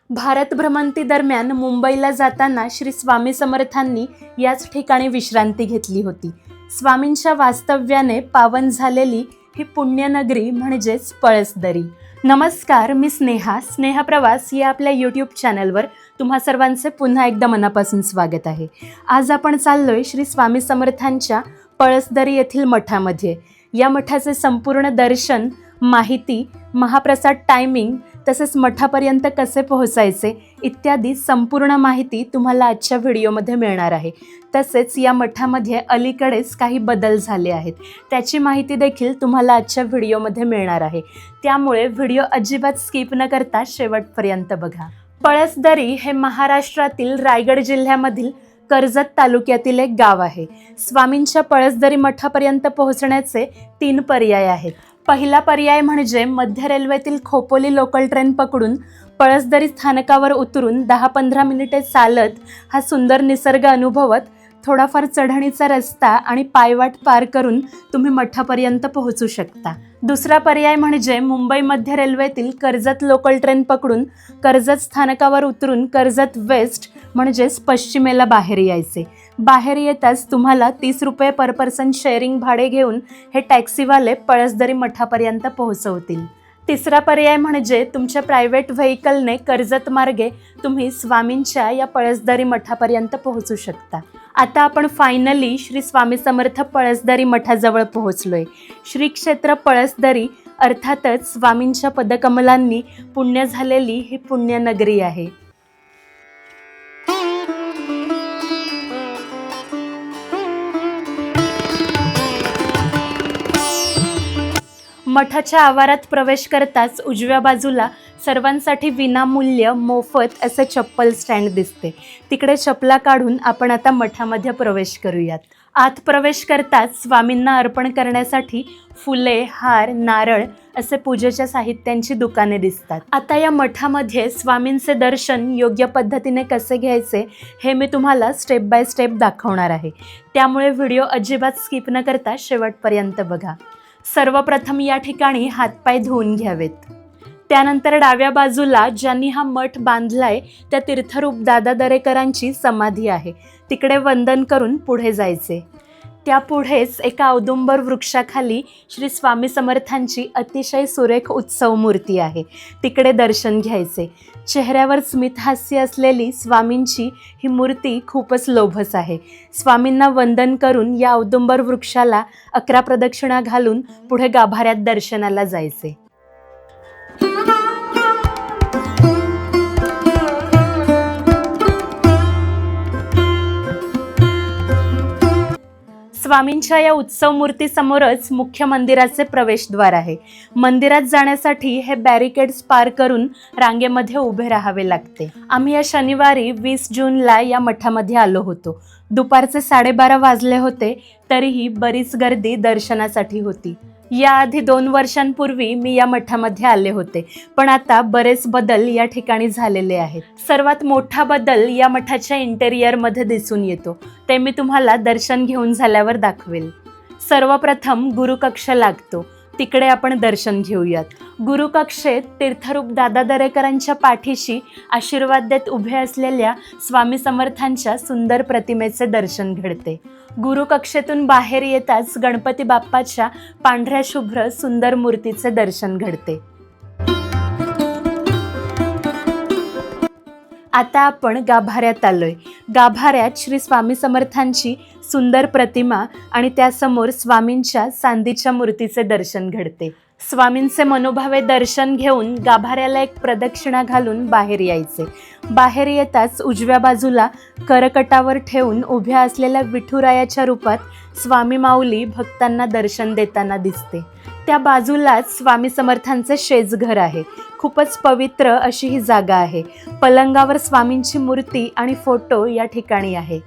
भारत भ्रमंती दरम्यान मुंबईला जाताना श्री स्वामी समर्थांनी याच ठिकाणी विश्रांती घेतली होती. स्वामींच्या वास्तव्याने पावन झालेली ही पुण्यनगरी म्हणजेच पळसदरी. नमस्कार, मी स्नेहा प्रवास या आपल्या यूट्यूब चॅनलवर तुम्हा सर्वांचे पुन्हा एकदा मनापासून स्वागत आहे. आज आपण चाललोय श्री स्वामी समर्थांच्या पळसदरी येथील मठामध्ये. या मठाचे संपूर्ण दर्शन, माहिती, महाप्रसाद टायमिंग, तसेच मठापर्यंत कसे पोहोचायचे इत्यादी संपूर्ण माहिती तुम्हाला आजच्या व्हिडिओमध्ये मिळणार आहे. तसेच या मठामध्ये अलीकडेच काही बदल झाले आहेत, त्याची माहिती देखील तुम्हाला आजच्या व्हिडिओमध्ये मिळणार आहे. त्यामुळे व्हिडिओ अजिबात स्किप न करता शेवटपर्यंत बघा. पळसदरी हे महाराष्ट्रातील रायगड जिल्ह्यामधील कर्जत तालुक्यातील एक गाव आहे. स्वामींच्या पळसदरी मठापर्यंत पोहोचण्याचे 3 पर्याय आहेत. पहिला पर्याय म्हणजे मध्य रेल्वेतील खोपोली लोकल ट्रेन पकडून पळसदरी स्थानकावर उतरून 10-15 मिनिटे चालत हा सुंदर निसर्ग अनुभवत थोडाफार चढणीचा रस्ता आणि पायवाट पार करून तुम्ही मठापर्यंत पोहोचू शकता. दुसरा पर्याय म्हणजे मुंबई मध्य रेल्वेतील कर्जत लोकल ट्रेन पकडून कर्जत स्थानकावर उतरून कर्जत वेस्ट म्हणजेच पश्चिमेला बाहेर यायचे. बाहेर येताच तुम्हाला 30 रुपये पर पर्सन शेअरिंग भाडे घेऊन हे टॅक्सीवाले पळसदरी मठापर्यंत पोहोचवतील. तिसरा पर्याय म्हणजे तुमच्या प्रायव्हेट व्हेकलने कर्जत मार्गे तुम्ही स्वामींच्या या पळसदरी मठापर्यंत पोहोचू शकता. आता आपण फायनली श्री स्वामी समर्थ पळसदरी मठाजवळ पोहोचलोय. श्री क्षेत्र पळसदरी अर्थातच स्वामींच्या पदकमलांनी पुण्य झालेली ही पुण्यनगरी आहे. मठाच्या आवारात प्रवेश करताच उजव्या बाजूला सर्वांसाठी विनामूल्य मोफत असे चप्पल स्टँड दिसते. तिकडे चपला काढून आपण आता मठामध्ये प्रवेश करूयात. आत प्रवेश करताच स्वामींना अर्पण करण्यासाठी फुले, हार, नारळ असे पूजेच्या साहित्यांची दुकाने दिसतात. आता या मठामध्ये स्वामींचे दर्शन योग्य पद्धतीने कसे घ्यायचे हे मी तुम्हाला स्टेप बाय स्टेप दाखवणार आहे. त्यामुळे व्हिडिओ अजिबात स्किप न करता शेवटपर्यंत बघा. सर्वप्रथम या ठिकाणी हातपाय धुवून घ्यावेत. त्यानंतर डाव्या बाजूला ज्यांनी हा मठ बांधलाय त्या तीर्थरूप दादा दरेकरांची समाधी आहे. तिकडे वंदन करून पुढे जायचे. त्यापुढेच एका औदुंबर वृक्षाखाली श्री स्वामी समर्थांची अतिशय सुरेख उत्सव मूर्ती आहे. तिकडे दर्शन घ्यायचे. चेहऱ्यावर स्मितहास्य असलेली स्वामींची ही मूर्ती खूपच लोभस आहे. स्वामींना वंदन करून या औदुंबर वृक्षाला 11 प्रदक्षिणा घालून पुढे गाभाऱ्यात दर्शनाला जायचे. स्वामींच्या या उत्सव मूर्तीसमोरच मुख्य मंदिराचे प्रवेशद्वार आहे. मंदिरात जाण्यासाठी हे बॅरिकेड्स पार करून रांगेमध्ये उभे राहावे लागते. आम्ही या शनिवारी 20 जूनला या मठामध्ये आलो होतो. दुपारचे 12:30 वाजले होते, तरीही बरीच गर्दी दर्शनासाठी होती. याआधी 2 वर्षांपूर्वी मी या मठामध्ये आले होते, पण आता बरेच बदल या ठिकाणी झालेले आहेत. सर्वात मोठा बदल या मठाच्या इंटेरियरमध्ये दिसून येतो. ते मी तुम्हाला दर्शन घेऊन झाल्यावर दाखवेल. सर्वप्रथम गुरुकक्ष लागतो. तिकडे आपण दर्शन घेऊयात. गुरुकक्षेत तीर्थरूप दादा दरेकरांच्या पाठीशी आशीर्वाद देत उभे असलेल्या स्वामी समर्थांच्या सुंदर प्रतिमेचे दर्शन घडते. गुरुकक्षेतून बाहेर येताच गणपती बाप्पाच्या पांढऱ्या शुभ्र सुंदर मूर्तीचे दर्शन घडते. आता आपण गाभाऱ्यात आलोय. गाभाऱ्यात श्री स्वामी समर्थांची सुंदर प्रतिमा आणि त्यासमोर स्वामींच्या चांदीच्या मूर्तीचे दर्शन घडते. स्वामींचे मनोभावे दर्शन घेऊन गाभाऱ्याला एक प्रदक्षिणा घालून बाहेर यायचे. बाहेर येताच उजव्या बाजूला करकटावर ठेवून उभ्या असलेल्या विठुरायाच्या रूपात स्वामी माऊली भक्तांना दर्शन देताना दिसते. त्या बाजूलाच स्वामी समर्थांचे शेजघर आहे. खूपच पवित्र अशी ही जागा आहे. पलंगावर स्वामींची मूर्ती आणि फोटो या ठिकाणी आहे.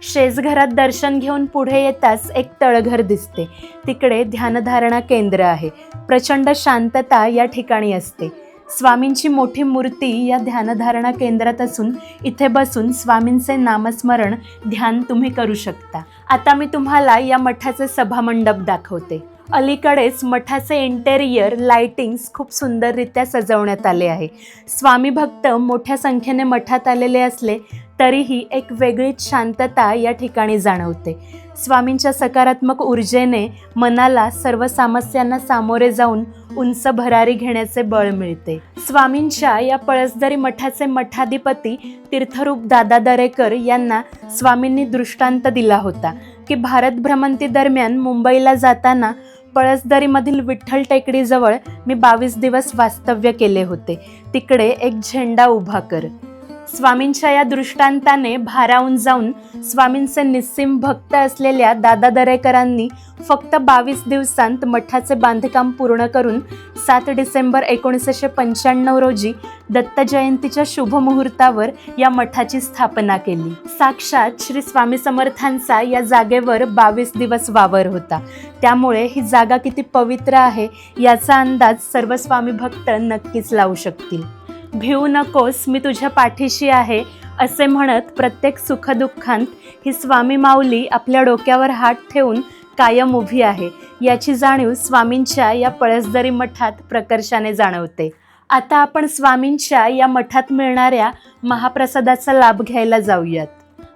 शेजघरात दर्शन घेऊन पुढे येताच एक तळघर दिसते. तिकडे ध्यानधारणा केंद्र आहे. प्रचंड शांतता या ठिकाणी असते. स्वामींची मोठी मूर्ती या ध्यानधारणा केंद्रात असून इथे बसून स्वामींचे नामस्मरण, ध्यान तुम्ही करू शकता. आता मी तुम्हाला या मठाचे सभामंडप दाखवते. अलीकडेच मठाचे इंटेरियर लाइटिंग्स खूप सुंदररित्या सजवण्यात आले आहे. स्वामी भक्त मोठ्या संख्येने मठात आलेले असले तरीही एक वेगळीच शांतता या ठिकाणी जाणवते. स्वामींच्या सकारात्मक ऊर्जेने मनाला सर्व समस्यांना सामोरे जाऊन उंच भरारी घेण्याचे बळ मिळते. स्वामींच्या या पळसदरी मठाचे मठाधिपती तीर्थरूप दादा दरेकर यांना स्वामींनी दृष्टांत दिला होता की भारत भ्रमंती दरम्यान मुंबईला जाताना पळसदरीमधील विठ्ठल टेकडीजवळ मी 22 दिवस वास्तव्य केले होते. तिकडे एक झेंडा उभा कर. स्वामींच्या या दृष्टांताने भारावून जाऊन स्वामींचे निस्सीम भक्त असलेल्या दादा दरेकरांनी फक्त 22 दिवसांत मठाचे बांधकाम पूर्ण करून 7 डिसेंबर 1995 रोजी दत्त जयंतीच्या शुभ मुहूर्तावर या मठाची स्थापना केली. साक्षात श्री स्वामी समर्थांचा या जागेवर 22 दिवस वावर होता. त्यामुळे ही जागा किती पवित्र आहे याचा अंदाज सर्व स्वामी भक्त नक्कीच लावू शकतील. भिवू नकोस, मी तुझ्या पाठीशी आहे असे म्हणत प्रत्येक सुखदुःखांत ही स्वामी माऊली आपल्या डोक्यावर हात ठेवून कायम उभी आहे याची जाणीव स्वामींच्या या पळसदरी मठात प्रकर्षाने जाणवते. आता आपण स्वामींच्या या मठात मिळणाऱ्या महाप्रसादाचा लाभ घ्यायला जाऊयात.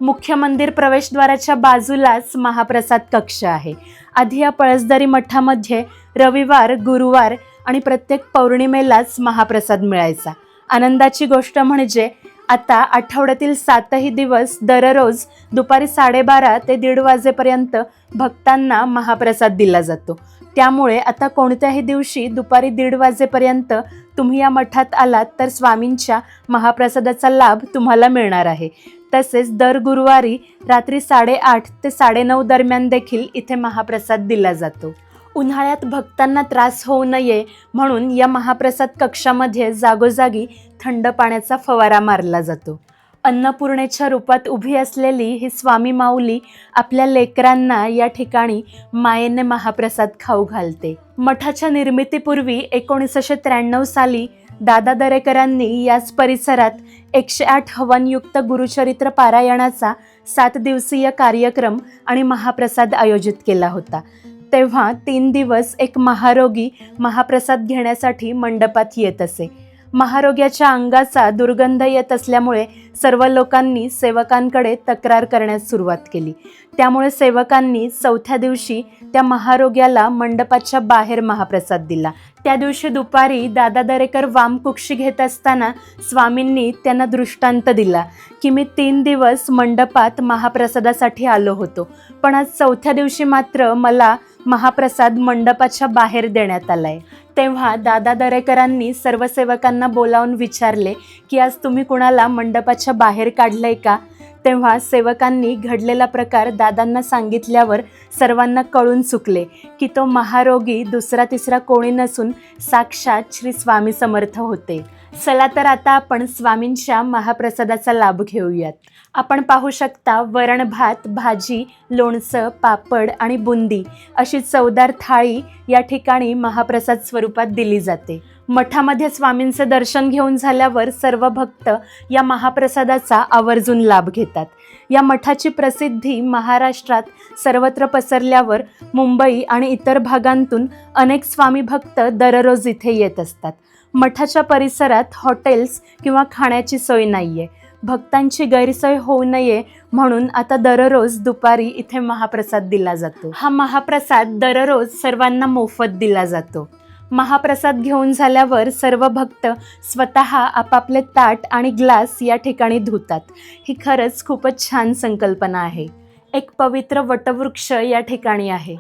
मुख्य मंदिर प्रवेशद्वाराच्या बाजूलाच महाप्रसाद कक्ष आहे. आधी या पळसदरी मठामध्ये रविवार, गुरुवार आणि प्रत्येक पौर्णिमेलाच महाप्रसाद मिळायचा. आनंदाची गोष्ट म्हणजे आता आठवड्यातील 7ही दिवस दररोज दुपारी 12:30 ते 1:30 वाजेपर्यंत भक्तांना महाप्रसाद दिला जातो. त्यामुळे आता कोणत्याही दिवशी दुपारी 1:30 वाजेपर्यंत तुम्ही या मठात आलात तर स्वामींच्या महाप्रसादाचा लाभ तुम्हाला मिळणार आहे. तसेच दर गुरुवारी रात्री 8:30 ते 9:30 दरम्यान देखील इथे महाप्रसाद दिला जातो. उन्हाळ्यात भक्तांना त्रास होऊ नये म्हणून या महाप्रसाद कक्षामध्ये जागोजागी थंड पाण्याचा फवारा मारला जातो. अन्नपूर्णेच्या रूपात उभी असलेली ही स्वामी माऊली आपल्या लेकरांना या ठिकाणी मायेने महाप्रसाद खाऊ घालते. मठाच्या निर्मितीपूर्वी 1993 साली दादा दरेकरांनी याच परिसरात 108 हवनयुक्त गुरुचरित्र पारायणाचा 7 दिवसीय कार्यक्रम आणि महाप्रसाद आयोजित केला होता. तेव्हा 3 दिवस एक महारोगी महाप्रसाद घेण्यासाठी मंडपात येत असे. महारोग्याच्या अंगाचा दुर्गंध येत असल्यामुळे सर्व लोकांनी सेवकांकडे तक्रार करण्यास सुरुवात केली. त्यामुळे सेवकांनी 4थ्या दिवशी त्या महारोग्याला मंडपाच्या बाहेर महाप्रसाद दिला. त्या दिवशी दुपारी दादा दरेकर वामकुक्षी घेत असताना स्वामींनी त्यांना दृष्टांत दिला की मी 3 दिवस मंडपात महाप्रसादासाठी आलो होतो, पण आज 4थ्या दिवशी मात्र मला महाप्रसाद मंडपाच्या बाहेर देण्यात आलाय. तेव्हा दादा दरेकरांनी सर्व सेवकांना बोलावून विचारले की आज तुम्ही कुणाला मंडपाच्या बाहेर काढलंय का? तेव्हा सेवकांनी घडलेला प्रकार दादांना सांगितल्यावर सर्वांना कळून चुकले की तो महारोगी दुसरा तिसरा कोणी नसून साक्षात श्री स्वामी समर्थ होते. चला तर आता आपण स्वामींच्या महाप्रसादाचा लाभ घेऊयात. आपण पाहू शकता वरण भात, भाजी, लोणचं, पापड आणि बुंदी अशी चवदार थाळी या ठिकाणी महाप्रसाद स्वरूपात दिली जाते. मठामध्ये स्वामींचे दर्शन घेऊन झाल्यावर सर्व भक्त या महाप्रसादाचा आवर्जून लाभ घेतात. या मठाची प्रसिद्धी महाराष्ट्रात सर्वत्र पसरल्यावर मुंबई आणि इतर भागांतून अनेक स्वामी भक्त दररोज इथे येत असतात. मठाच्या परिसरात हॉटेल्स किंवा खाण्याची सोय नाहीये. भक्तांची गैरसोय होऊ नये म्हणून आता दररोज दुपारी इथे महाप्रसाद दिला जातो. हा महाप्रसाद दररोज सर्वांना मोफत दिला जातो. महाप्रसाद घेऊन झाल्यावर सर्व भक्त स्वतः आपापले ताट आणि ग्लास या ठिकाणी धुतात. ही खरंच खूपच छान संकल्पना आहे. एक पवित्र वटवृक्ष या ठिकाणी आहे.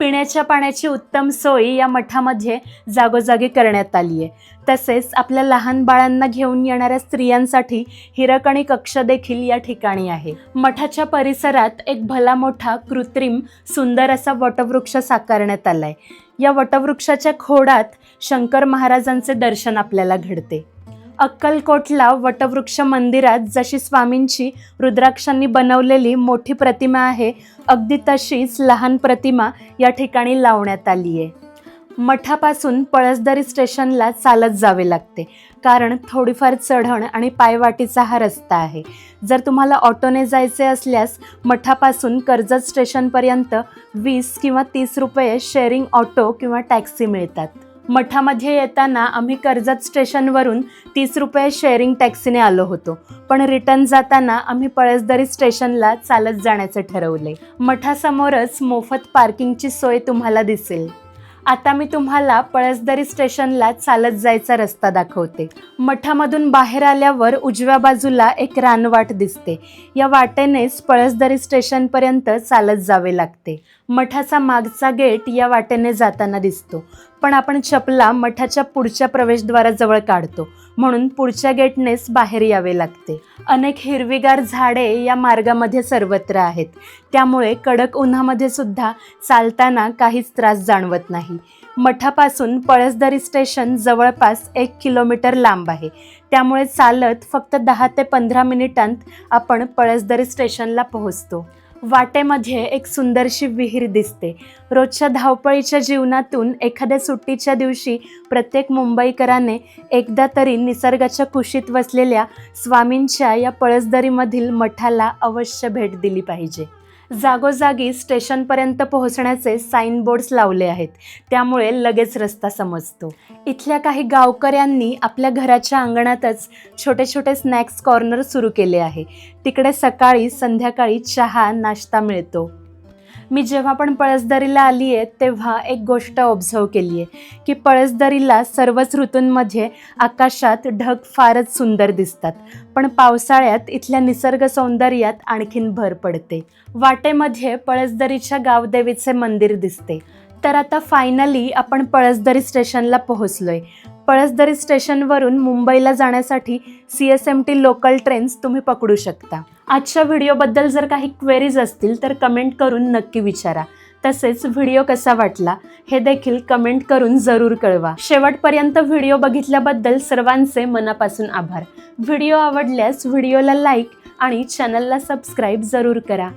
पिण्याच्या पाण्याची उत्तम सोय या मठामध्ये जागोजागी करण्यात आली आहे. तसेच आपल्या लहान बाळांना घेऊन येणाऱ्या स्त्रियांसाठी हिरकणी कक्ष देखील या ठिकाणी आहे. मठाच्या परिसरात एक भला मोठा कृत्रिम सुंदर असा वटवृक्ष साकारण्यात आलाय. या वटवृक्षाच्या खोडात शंकर महाराजांचे दर्शन आपल्याला घडते. अक्कलकोटला वटवृक्ष मंदिरात जशी स्वामींची रुद्राक्षांनी बनवलेली मोठी प्रतिमा आहे, अगदी तशीच लहान प्रतिमा या ठिकाणी लावण्यात आली आहे. मठापासून पळसदरी स्टेशनला चालत जावे लागते, कारण थोडीफार चढण आणि पायवाटेचा हा रस्ता आहे. जर तुम्हाला ऑटोने जायचे असल्यास मठापासून कर्जत स्टेशनपर्यंत 20 किंवा 30 रुपये शेअरिंग ऑटो किंवा टॅक्सी मिळतात. मठामध्ये येताना आम्ही कर्जत स्टेशनवरून 30 रुपये शेअरिंग टॅक्सीने आलो होतो, पण रिटर्न जाताना आम्ही पळसदरी स्टेशनला चालत जाण्याचे ठरवले. मठासमोरच मोफत पार्किंगची सोय तुम्हाला दिसेल. आता मी तुम्हाला पळसदरी स्टेशनला चालत जायचा रस्ता दाखवते. मठामधून बाहेर आल्यावर उजव्या बाजूला एक रानवाट दिसते. या वाटेनेच पळसदरी स्टेशनपर्यंत चालत जावे लागते. मठाचा मागचा गेट या वाटेने जाताना दिसतो, पण आपण चपला मठाच्या पुढच्या प्रवेशद्वाराजवळ काढतो, म्हणून पुढच्या गेटनेच बाहेर यावे लागते. अनेक हिरवीगार झाडे या मार्गामध्ये सर्वत्र आहेत, त्यामुळे कडक उन्हामध्ये सुद्धा चालताना काहीच त्रास जाणवत नाही. मठापासून पळसदरी स्टेशन जवळपास 1 किलोमीटर लांब आहे, त्यामुळे चालत फक्त 10 ते 15 मिनिटांत आपण पळसदरी स्टेशनला पोहोचतो. वाटेमध्ये एक सुंदरशी विहीर दिसते. रोजच्या धावपळीच्या जीवनातून एखाद्या सुट्टीच्या दिवशी प्रत्येक मुंबईकराने एकदा तरी निसर्गाच्या कुशीत वसलेल्या स्वामींच्या या पळसदरीमधील मठाला अवश्य भेट दिली पाहिजे. जागोजागी स्टेशनपर्यंत पोहोचण्याचे साईन बोर्ड्स लावले आहेत, त्यामुळे लगेच रस्ता समजतो. इथल्या काही गावकऱ्यांनी आपल्या घराच्या अंगणातच छोटे छोटे स्नॅक्स कॉर्नर सुरू केले आहे. तिकडे सकाळी संध्याकाळी चहा नाश्ता मिळतो. मी जेव्हा पण पळसदरीला आली आहे तेव्हा एक गोष्ट ऑब्झर्व केली आहे की पळसदरीला सर्वच ऋतूंमध्ये आकाशात ढग फारच सुंदर दिसतात, पण पावसाळ्यात इथल्या निसर्ग सौंदर्यात आणखीन भर पडते. वाटेमध्ये पळसदरीच्या गावदेवीचे मंदिर दिसते. तर आता फायनली आपण पळसदरी स्टेशनला पोहोचलोय. पळसदरी स्टेशनवरून मुंबईला जाण्यासाठी CSMT लोकल ट्रेन्स तुम्ही पकडू शकता. आजच्या व्हिडिओबद्दल जर काही क्वेरीज असतील तर कमेंट करून नक्की विचारा. तसेच व्हिडिओ कसा वाटला हे देखील कमेंट करून जरूर कळवा. शेवटपर्यंत व्हिडिओ बघितल्याबद्दल सर्वांचे मनापासून आभार. व्हिडिओ आवडल्यास व्हिडिओला लाईक आणि चॅनलला सबस्क्राईब जरूर करा.